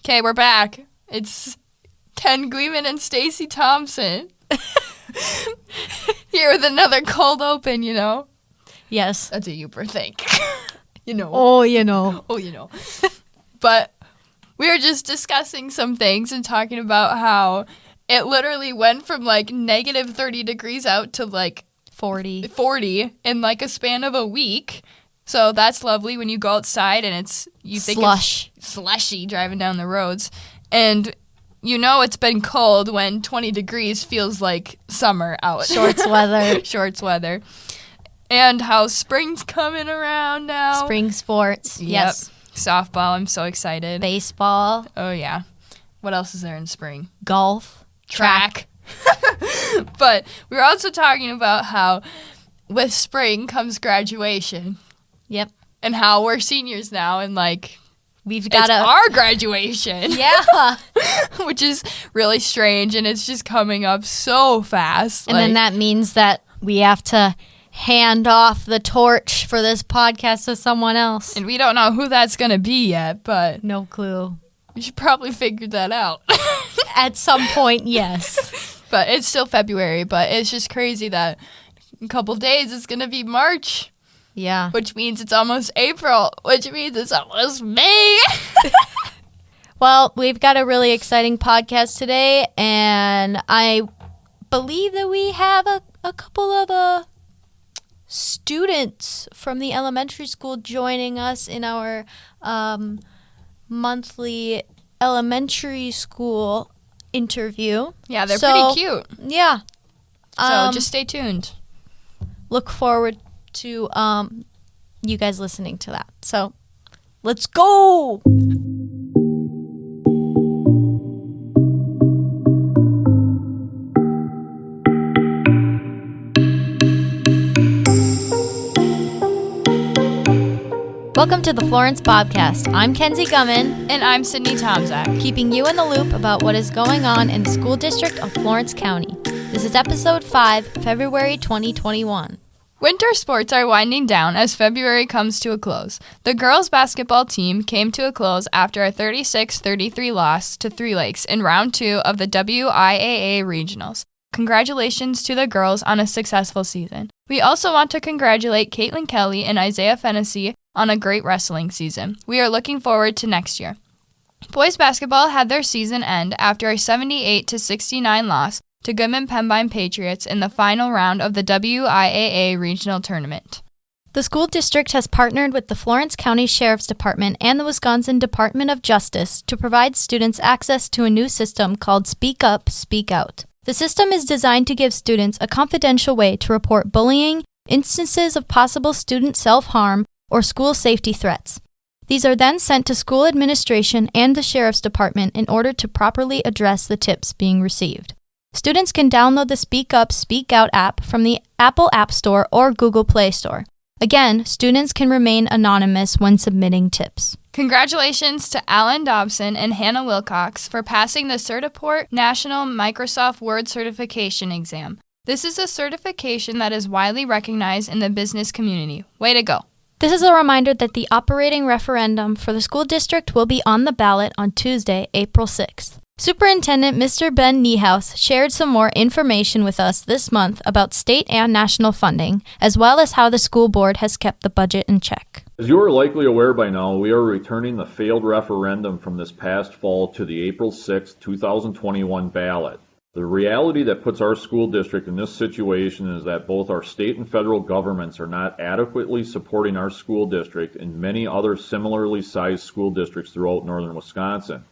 Okay, we're back. It's Ken Gummin and Stacy Thompson. Here with another cold open, you know? Yes. That's a Uber thing. You know. Oh, you know. Oh, you know. But we were just discussing some things and talking about how it literally went from like negative 30 degrees out to like 40 in like a span of a week. So that's lovely when you go outside and you think it's slushy driving down the roads. And you know it's been cold when 20 degrees feels like summer out. Shorts weather. Shorts weather. And how spring's coming around now. Spring sports. Yep. Yes. Softball, I'm so excited. Baseball. Oh, yeah. What else is there in spring? Golf. Track. But we were also talking about how with spring comes graduation. Yep. And how we're seniors now and like we've got our graduation. Yeah. Which is really strange and it's just coming up so fast. And then that means that we have to hand off the torch for this podcast to someone else. And we don't know who that's going to be yet, but no clue. We should probably figure that out. At some point, yes. But it's still February, but it's just crazy that in a couple days it's going to be March. Yeah. Which means it's almost April, which means it's almost May. Well, we've got a really exciting podcast today, and I believe that we have a couple of students from the elementary school joining us in our monthly elementary school interview. Yeah, they're pretty cute. Yeah. So just stay tuned. Look forward to you guys listening to that. So let's go. Welcome to the Florence Podcast. I'm Kenzi Gummin. And I'm Sidney Tomczak. Keeping you in the loop about what is going on in the school district of Florence County. This is episode 5, February 2021. Winter sports are winding down as February comes to a close. The girls' basketball team came to a close after a 36-33 loss to Three Lakes in round 2 of the WIAA regionals. Congratulations to the girls on a successful season. We also want to congratulate Caitlin Kelly and Isaiah Fennessy on a great wrestling season. We are looking forward to next year. Boys basketball had their season end after a 78-69 loss to Goodman Pembine Patriots in the final round of the WIAA regional tournament. The school district has partnered with the Florence County Sheriff's Department and the Wisconsin Department of Justice to provide students access to a new system called Speak Up, Speak Out. The system is designed to give students a confidential way to report bullying, instances of possible student self-harm, or school safety threats. These are then sent to school administration and the Sheriff's Department in order to properly address the tips being received. Students can download the Speak Up, Speak Out app from the Apple App Store or Google Play Store. Again, students can remain anonymous when submitting tips. Congratulations to Alan Dobson and Hannah Wilcox for passing the Certiport National Microsoft Word Certification Exam. This is a certification that is widely recognized in the business community. Way to go. This is a reminder that the operating referendum for the school district will be on the ballot on Tuesday, April 6th. Superintendent Mr. Ben Niehaus shared some more information with us this month about state and national funding, as well as how the school board has kept the budget in check. As you are likely aware by now, we are returning the failed referendum from this past fall to the April 6, 2021 ballot. The reality that puts our school district in this situation is that both our state and federal governments are not adequately supporting our school district and many other similarly sized school districts throughout northern Wisconsin.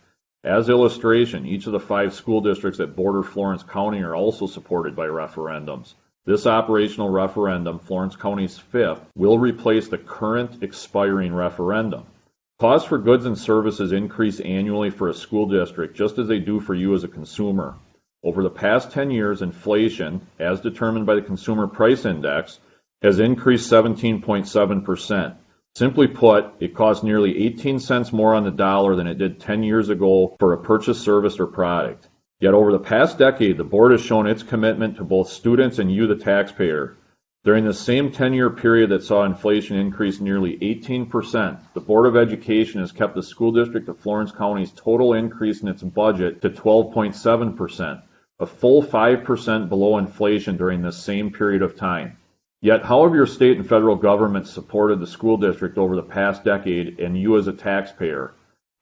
As illustration, each of the 5 school districts that border Florence County are also supported by referendums. This operational referendum, Florence County's 5th, will replace the current expiring referendum. Costs for goods and services increase annually for a school district, just as they do for you as a consumer. Over the past 10 years, inflation, as determined by the Consumer Price Index, has increased 17.7%. Simply put, it costs nearly 18 cents more on the dollar than it did 10 years ago for a purchased service or product. Yet over the past decade, the board has shown its commitment to both students and you, the taxpayer. During the same 10-year period that saw inflation increase nearly 18%, the Board of Education has kept the school district of Florence County's total increase in its budget to 12.7%, a full 5% below inflation during this same period of time. Yet, how have your state and federal governments supported the school district over the past decade and you as a taxpayer?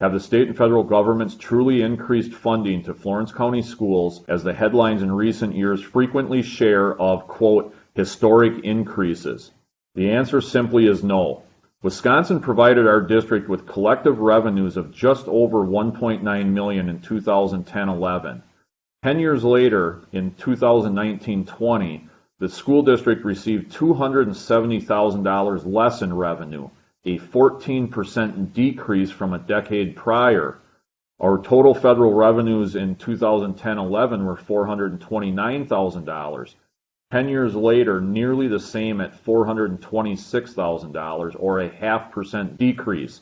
Have the state and federal governments truly increased funding to Florence County schools as the headlines in recent years frequently share of, quote, historic increases? The answer simply is no. Wisconsin provided our district with collective revenues of just over $1.9 million in 2010-11. 10 years later, in 2019-20, the school district received $270,000 less in revenue, a 14% decrease from a decade prior. Our total federal revenues in 2010-11 were $429,000. 10 years later, nearly the same at $426,000, or a 0.5% decrease,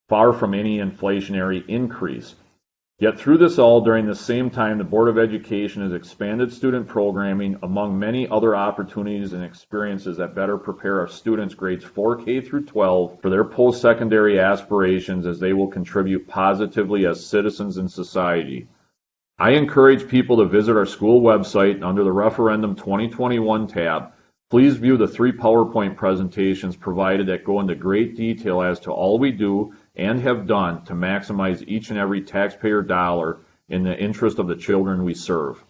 far from any inflationary increase. Yet through this all, during the same time, the Board of Education has expanded student programming among many other opportunities and experiences that better prepare our students grades 4K through 12 for their post-secondary aspirations as they will contribute positively as citizens in society. I encourage people to visit our school website and under the Referendum 2021 tab. Please view the 3 PowerPoint presentations provided that go into great detail as to all we do and have done to maximize each and every taxpayer dollar in the interest of the children we serve.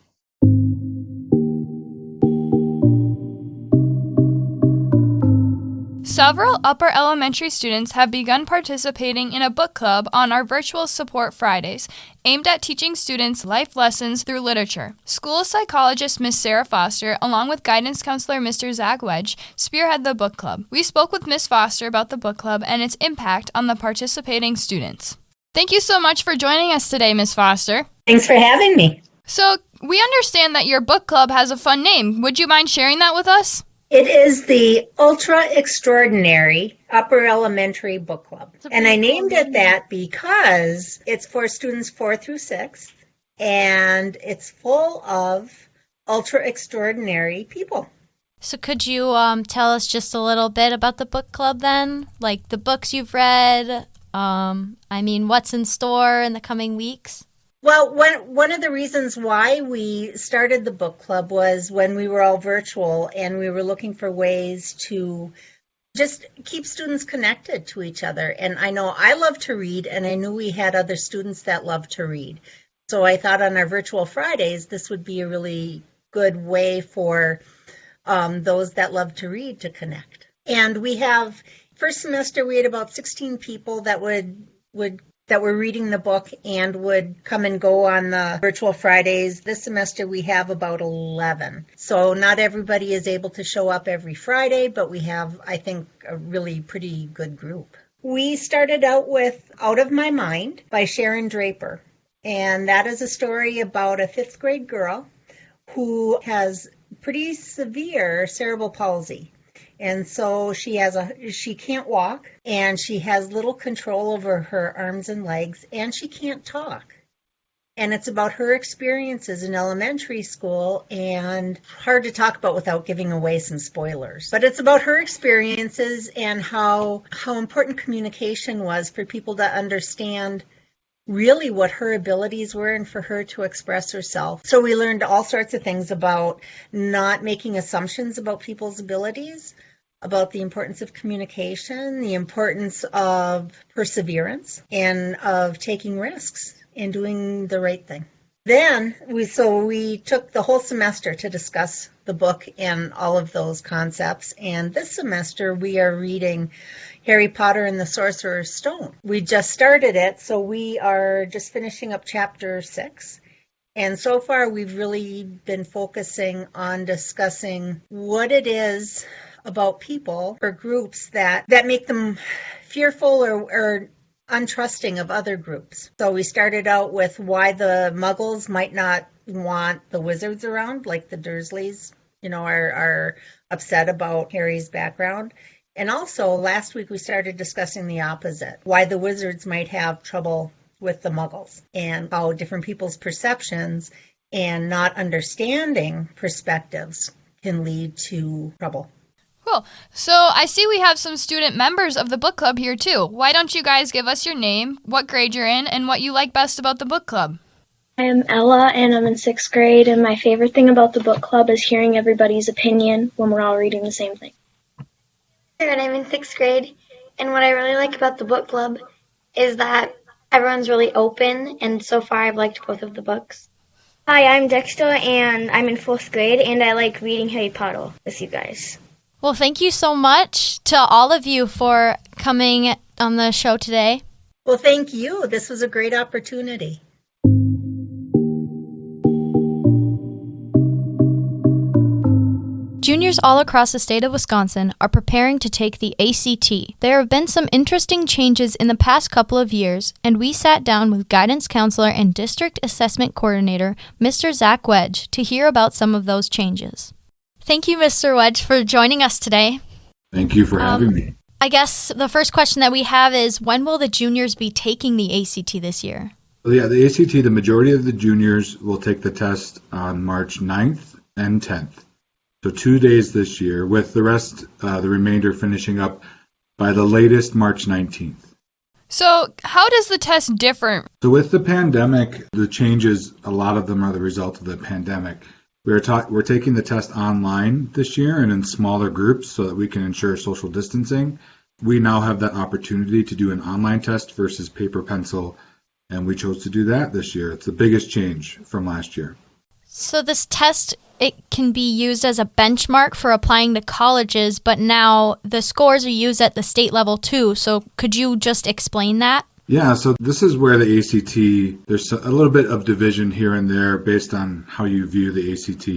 Several upper elementary students have begun participating in a book club on our virtual support Fridays, aimed at teaching students life lessons through literature. School psychologist Miss Sara Foster, along with guidance counselor Mr. Zach Wedge, spearhead the book club. We spoke with Miss Foster about the book club and its impact on the participating students. Thank you so much for joining us today, Miss Foster. Thanks for having me. So, we understand that your book club has a fun name. Would you mind sharing that with us? It is the Ultra Extraordinary Upper Elementary Book Club. And I named it that because it's for students 4 through 6, and it's full of ultra extraordinary people. So could you tell us just a little bit about the book club then? Like the books you've read, what's in store in the coming weeks? Well, one of the reasons why we started the book club was when we were all virtual and we were looking for ways to just keep students connected to each other. And I know I love to read, and I knew we had other students that love to read. So I thought on our virtual Fridays, this would be a really good way for those that love to read to connect. And we have, first semester, we had about 16 people that that were reading the book and would come and go on the virtual Fridays. This semester we have about 11. So not everybody is able to show up every Friday, but we have, I think, a really pretty good group. We started out with Out of My Mind by Sharon Draper. And that is a story about a 5th grade girl who has pretty severe cerebral palsy. And so she can't walk, and she has little control over her arms and legs, and she can't talk. And it's about her experiences in elementary school, and hard to talk about without giving away some spoilers. But it's about her experiences and how important communication was for people to understand really what her abilities were and for her to express herself. So we learned all sorts of things about not making assumptions about people's abilities, about the importance of communication, the importance of perseverance, and of taking risks and doing the right thing. Then we took the whole semester to discuss the book and all of those concepts. And this semester we are reading Harry Potter and the Sorcerer's Stone. We just started it, so we are just finishing up chapter 6. And so far we've really been focusing on discussing what it is about people or groups that make them fearful or untrusting of other groups. So we started out with why the Muggles might not want the wizards around, like the Dursleys, are upset about Harry's background. And also last week we started discussing the opposite, why the wizards might have trouble with the Muggles, and how different people's perceptions and not understanding perspectives can lead to trouble. Cool. So I see we have some student members of the book club here too. Why don't you guys give us your name, what grade you're in, and what you like best about the book club? I am Ella, and I'm in 6th grade, and my favorite thing about the book club is hearing everybody's opinion when we're all reading the same thing. And I'm in 6th grade, and what I really like about the book club is that everyone's really open, and so far I've liked both of the books. Hi, I'm Dexter, and I'm in 4th grade, and I like reading Harry Potter with you guys. Well, thank you so much to all of you for coming on the show today. Well, thank you. This was a great opportunity. Juniors all across the state of Wisconsin are preparing to take the ACT. There have been some interesting changes in the past couple of years, and we sat down with guidance counselor and district assessment coordinator, Mr. Zach Wedge, to hear about some of those changes. Thank you, Mr. Wedge, for joining us today. Thank you for having me. I guess the first question that we have is, when will the juniors be taking the ACT this year? Well, yeah, the ACT, the majority of the juniors will take the test on March 9th and 10th. So 2 days this year, with the rest, the remainder finishing up by the latest March 19th. So how does the test differ? So with the pandemic, the changes, a lot of them are the result of the pandemic. We're taking the test online this year and in smaller groups so that we can ensure social distancing. We now have that opportunity to do an online test versus paper pencil, and we chose to do that this year. It's the biggest change from last year. So this test, it can be used as a benchmark for applying to colleges, but now the scores are used at the state level too. So could you just explain that? Yeah, so this is where the ACT, there's a little bit of division here and there based on how you view the ACT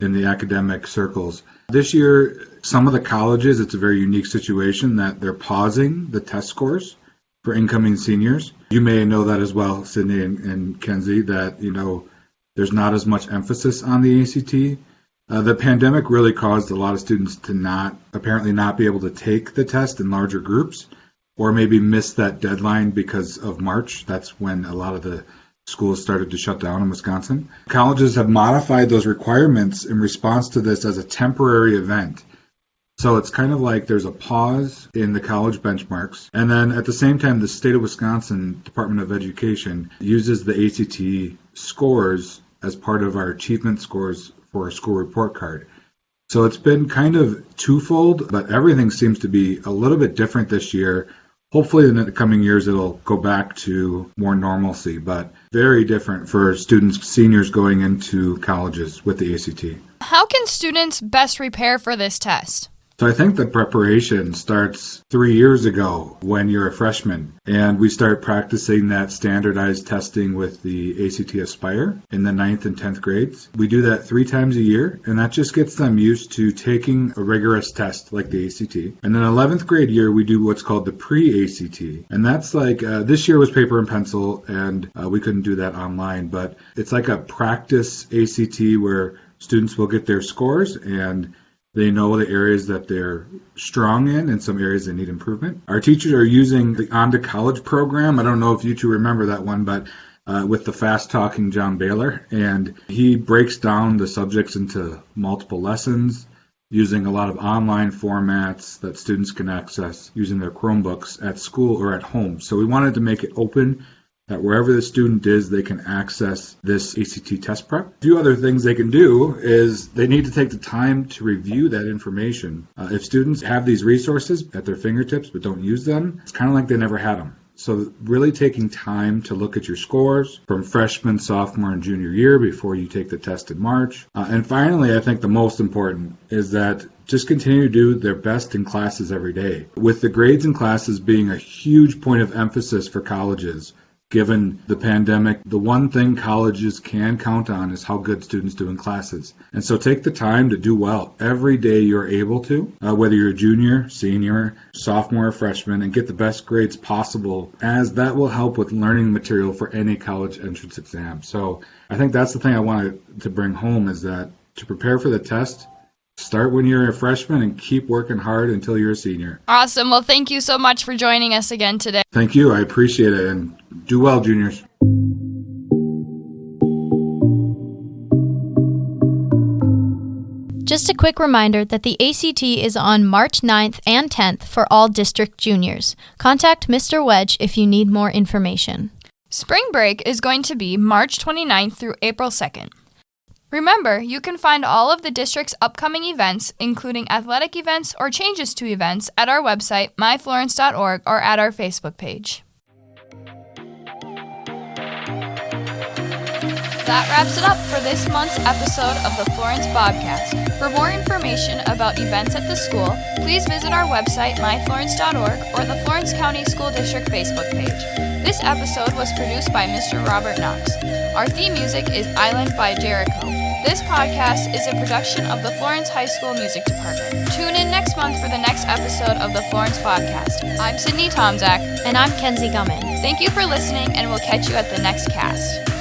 in the academic circles. This year, some of the colleges, it's a very unique situation that they're pausing the test scores for incoming seniors. You may know that as well, Sidney and Kenzi, that, there's not as much emphasis on the ACT. The pandemic really caused a lot of students to apparently not be able to take the test in larger groups, or maybe miss that deadline because of March. That's when a lot of the schools started to shut down in Wisconsin. Colleges have modified those requirements in response to this as a temporary event. So it's kind of like there's a pause in the college benchmarks. And then at the same time, the state of Wisconsin Department of Education uses the ACT scores as part of our achievement scores for our school report card. So it's been kind of twofold, but everything seems to be a little bit different this year. Hopefully in the coming years it'll go back to more normalcy, but very different for students, seniors going into colleges with the ACT. How can students best prepare for this test? So I think the preparation starts 3 years ago when you're a freshman, and we start practicing that standardized testing with the ACT Aspire in the 9th and 10th grades. We do that 3 times a year, and that just gets them used to taking a rigorous test like the ACT. And then 11th grade year, we do what's called the pre-ACT, and that's like, this year was paper and pencil, and we couldn't do that online, but it's like a practice ACT where students will get their scores and they know the areas that they're strong in and some areas that need improvement. Our teachers are using the On to College program. I don't know if you two remember that one, but with the fast-talking John Baylor. And he breaks down the subjects into multiple lessons using a lot of online formats that students can access using their Chromebooks at school or at home. So we wanted to make it open, that wherever the student is, they can access this ACT test prep. A few other things they can do is they need to take the time to review that information. If students have these resources at their fingertips but don't use them, it's kind of like they never had them. So really taking time to look at your scores from freshman, sophomore, and junior year before you take the test in March. And finally, I think the most important is that just continue to do their best in classes every day. With the grades in classes being a huge point of emphasis for colleges, given the pandemic, the one thing colleges can count on is how good students do in classes. And so take the time to do well every day you're able to, whether you're a junior, senior, sophomore, or freshman, and get the best grades possible, as that will help with learning material for any college entrance exam. So I think that's the thing I wanted to bring home, is that to prepare for the test, start when you're a freshman and keep working hard until you're a senior. Awesome. Well, thank you so much for joining us again today. Thank you. I appreciate it. And do well, juniors. Just a quick reminder that the ACT is on March 9th and 10th for all district juniors. Contact Mr. Wedge if you need more information. Spring break is going to be March 29th through April 2nd. Remember, you can find all of the district's upcoming events, including athletic events or changes to events, at our website, myflorence.org, or at our Facebook page. That wraps it up for this month's episode of the Florence Podcast. For more information about events at the school, please visit our website, myflorence.org, or the Florence County School District Facebook page. This episode was produced by Mr. Robert Knox. Our theme music is Island by Jericho. This podcast is a production of the Florence High School Music Department. Tune in next month for the next episode of the Florence Podcast. I'm Sidney Tomczak. And I'm Kenzi Gummin. Thank you for listening, and we'll catch you at the next cast.